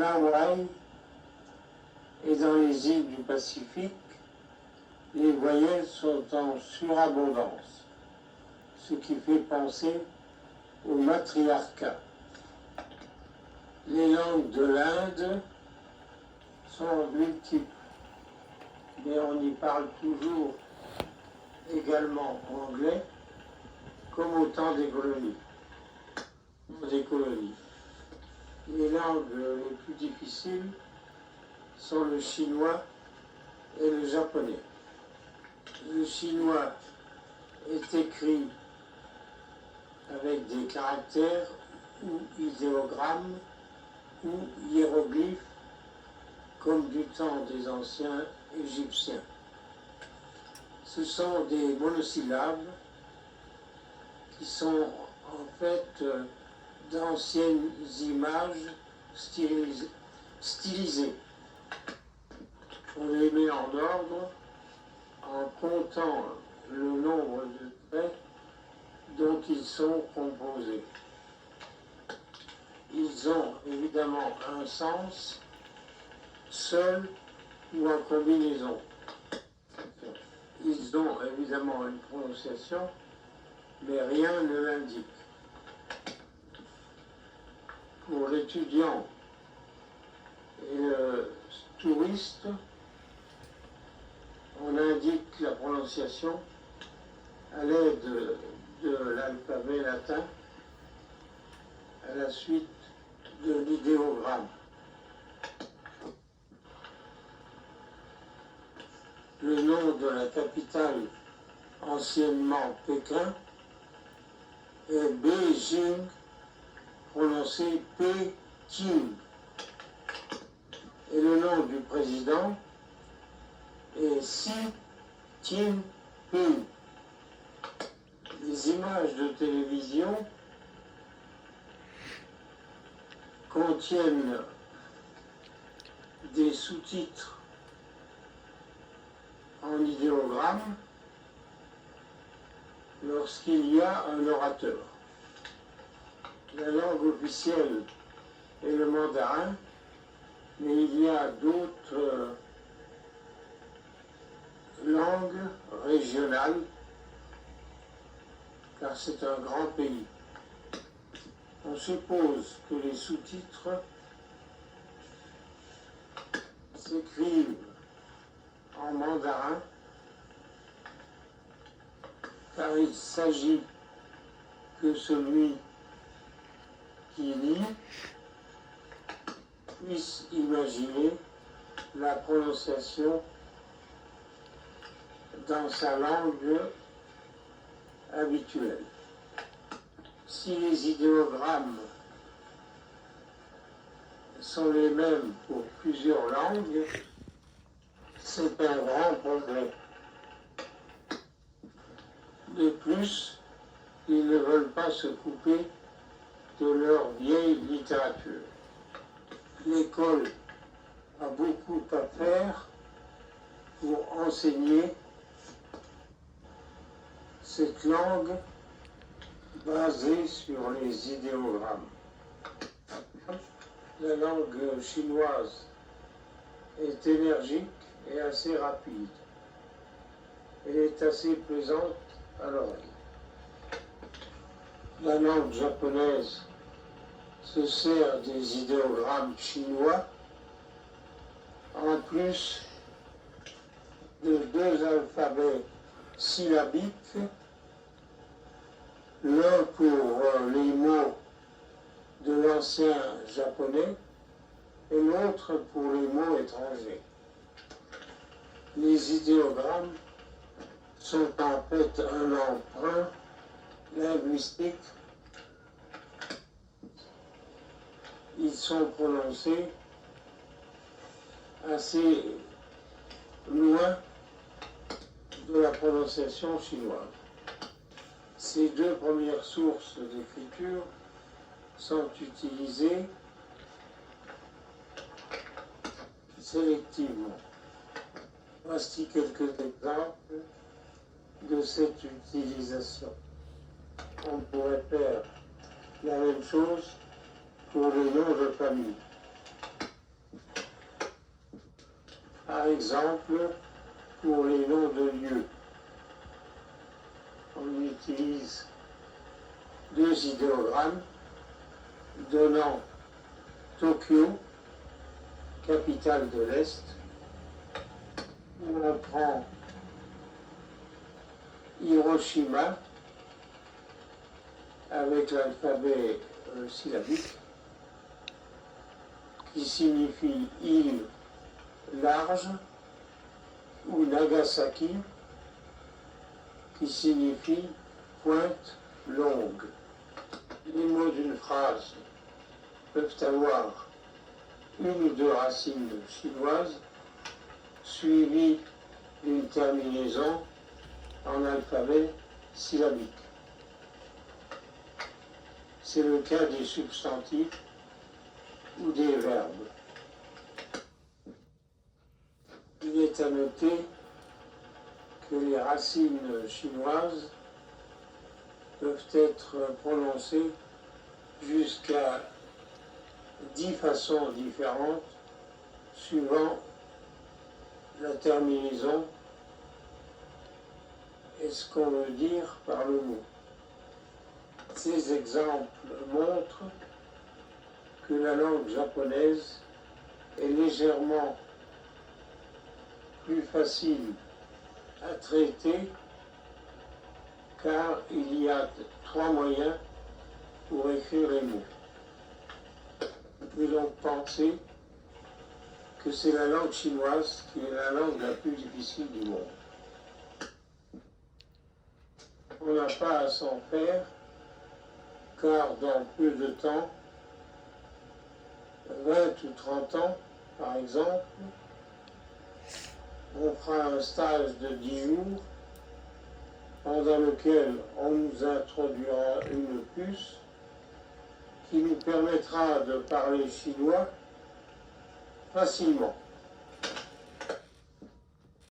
Hawaï et dans les îles du Pacifique, les voyelles sont en surabondance, ce qui fait penser au matriarcat. Les langues de l'Inde sont multiples, mais on y parle toujours également anglais, comme au temps des colonies. Les langues les plus difficiles sont le chinois et le japonais. Le chinois est écrit avec des caractères ou idéogrammes ou hiéroglyphes comme du temps des anciens égyptiens. Ce sont des monosyllabes qui sont en fait d'anciennes images stylisées. On les met en ordre en comptant le nombre de traits dont ils sont composés. Ils ont évidemment un sens seul ou en combinaison. Ils ont évidemment une prononciation, mais rien ne l'indique. Pour l'étudiant et le touriste, on indique la prononciation à l'aide de l'alphabet latin à la suite de l'idéogramme. Le nom de la capitale, anciennement Pékin, est Beijing, prononcé Pékin. Et le nom du président est Xi Jinping. Les images de télévision contiennent des sous-titres en idéogramme lorsqu'il y a un orateur. La langue officielle est le mandarin, mais il y a d'autres langues régionales, car c'est un grand pays. On suppose que les sous-titres s'écrivent en mandarin, car il s'agit que celui qui lit puisse imaginer la prononciation dans sa langue habituelle. Si les idéogrammes sont les mêmes pour plusieurs langues, c'est un grand progrès. De plus, ils ne veulent pas se couper de leur vieille littérature. L'école a beaucoup à faire pour enseigner cette langue basée sur les idéogrammes. La langue chinoise est énergique et assez rapide. Elle est assez plaisante à l'oreille. La langue japonaise se sert des idéogrammes chinois en plus de deux alphabets syllabiques, l'un pour les mots de l'ancien japonais et l'autre pour les mots étrangers. Les idéogrammes sont en fait un emprunt linguistique. Ils sont prononcés assez loin de la prononciation chinoise. Ces deux premières sources d'écriture sont utilisées sélectivement. Voici quelques exemples de cette utilisation. On pourrait faire la même chose pour les noms de famille. Par exemple, pour les noms de lieux, on utilise deux idéogrammes donnant Tokyo, capitale de l'Est, où on prend Hiroshima avec l'alphabet syllabique qui signifie île large, ou Nagasaki qui signifie pointe longue. Les mots d'une phrase peuvent avoir une ou deux racines chinoises suivies d'une terminaison en alphabet syllabique. C'est le cas des substantifs ou des verbes. Il est à noter que les racines chinoises peuvent être prononcées jusqu'à 10 façons différentes suivant la terminaison et ce qu'on veut dire par le mot. Ces exemples montrent que la langue japonaise est légèrement plus facile à traiter car il y a 3 moyens pour écrire les mots. On peut donc penser que c'est la langue chinoise qui est la langue la plus difficile du monde. On n'a pas à s'en faire car dans peu de temps, 20 ou 30 ans par exemple, on fera un stage de 10 jours pendant lequel on nous introduira une puce qui nous permettra de parler chinois facilement.